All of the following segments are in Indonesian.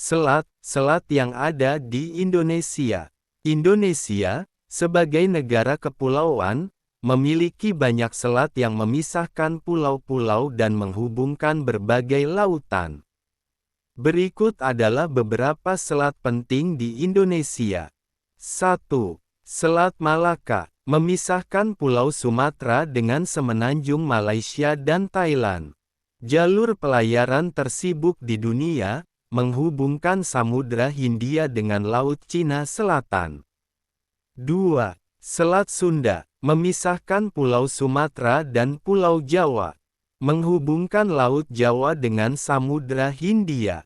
Selat yang ada di Indonesia. Indonesia, sebagai negara kepulauan, memiliki banyak selat yang memisahkan pulau-pulau dan menghubungkan berbagai lautan. Berikut adalah beberapa selat penting di Indonesia. 1. Selat Malaka, memisahkan Pulau Sumatera dengan semenanjung Malaysia dan Thailand. Jalur pelayaran tersibuk di dunia, menghubungkan Samudra Hindia dengan Laut Cina Selatan. 2. Selat Sunda, memisahkan Pulau Sumatera dan Pulau Jawa, menghubungkan Laut Jawa dengan Samudra Hindia.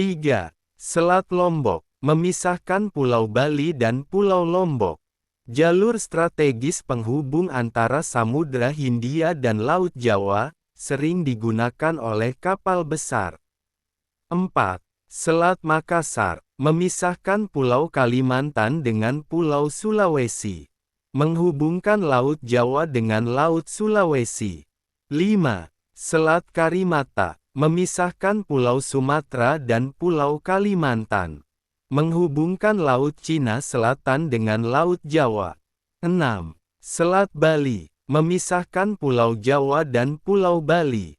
3. Selat Lombok, memisahkan Pulau Bali dan Pulau Lombok. Jalur strategis penghubung antara Samudra Hindia dan Laut Jawa, sering digunakan oleh kapal besar. 4. Selat Makassar, memisahkan Pulau Kalimantan dengan Pulau Sulawesi, menghubungkan Laut Jawa dengan Laut Sulawesi. 5. Selat Karimata, memisahkan Pulau Sumatera dan Pulau Kalimantan, menghubungkan Laut Cina Selatan dengan Laut Jawa. 6. Selat Bali, memisahkan Pulau Jawa dan Pulau Bali.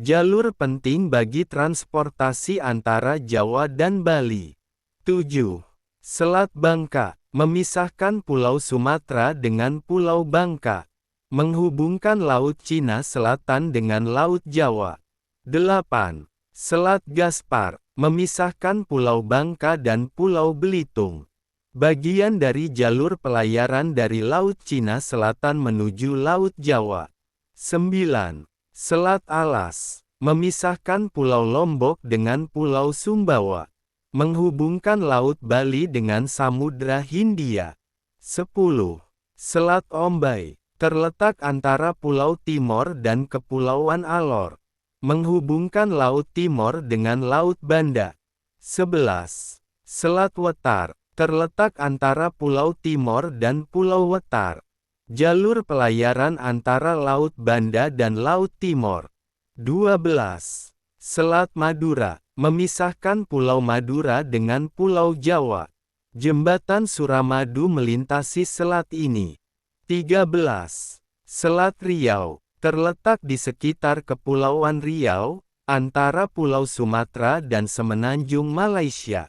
Jalur penting bagi transportasi antara Jawa dan Bali. 7. Selat Bangka, memisahkan Pulau Sumatera dengan Pulau Bangka, menghubungkan Laut Cina Selatan dengan Laut Jawa. 8. Selat Gaspar, memisahkan Pulau Bangka dan Pulau Belitung. Bagian dari jalur pelayaran dari Laut Cina Selatan menuju Laut Jawa. 9. Selat Alas, memisahkan Pulau Lombok dengan Pulau Sumbawa, menghubungkan Laut Bali dengan Samudra Hindia. 10. Selat Ombai, terletak antara Pulau Timor dan Kepulauan Alor, menghubungkan Laut Timor dengan Laut Banda. 11. Selat Wetar, terletak antara Pulau Timor dan Pulau Wetar. Jalur pelayaran antara Laut Banda dan Laut Timor. 12. Selat Madura, memisahkan Pulau Madura dengan Pulau Jawa. Jembatan Suramadu melintasi selat ini. 13. Selat Riau, terletak di sekitar Kepulauan Riau, antara Pulau Sumatera dan semenanjung Malaysia.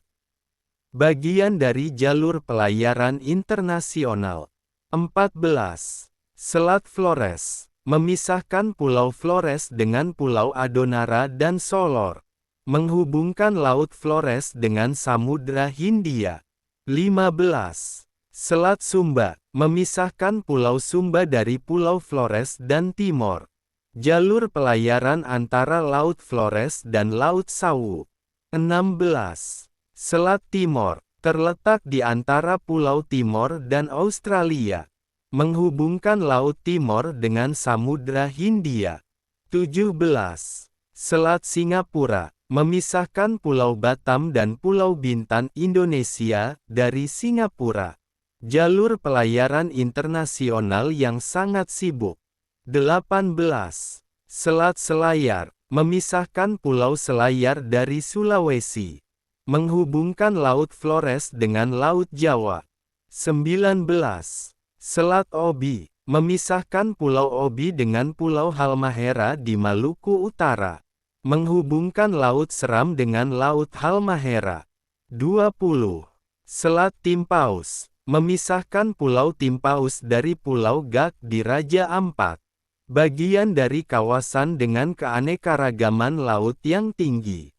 Bagian dari jalur pelayaran internasional. 14. Selat Flores, memisahkan Pulau Flores dengan Pulau Adonara dan Solor, menghubungkan Laut Flores dengan Samudra Hindia. 15. Selat Sumba, memisahkan Pulau Sumba dari Pulau Flores dan Timor. Jalur pelayaran antara Laut Flores dan Laut Sawu. 16. Selat Timor, terletak di antara Pulau Timor dan Australia, menghubungkan Laut Timor dengan Samudra Hindia. 17. Selat Singapura, memisahkan Pulau Batam dan Pulau Bintan Indonesia dari Singapura. Jalur pelayaran internasional yang sangat sibuk. 18. Selat Selayar, memisahkan Pulau Selayar dari Sulawesi, menghubungkan Laut Flores dengan Laut Jawa. 19. Selat Obi, memisahkan Pulau Obi dengan Pulau Halmahera di Maluku Utara, menghubungkan Laut Seram dengan Laut Halmahera. 20. Selat Timpaus, memisahkan Pulau Timpaus dari Pulau Gak di Raja Ampat, bagian dari kawasan dengan keanekaragaman laut yang tinggi.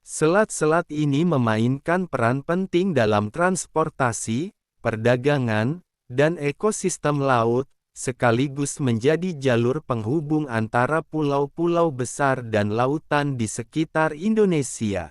Selat-selat ini memainkan peran penting dalam transportasi, perdagangan, dan ekosistem laut, sekaligus menjadi jalur penghubung antara pulau-pulau besar dan lautan di sekitar Indonesia.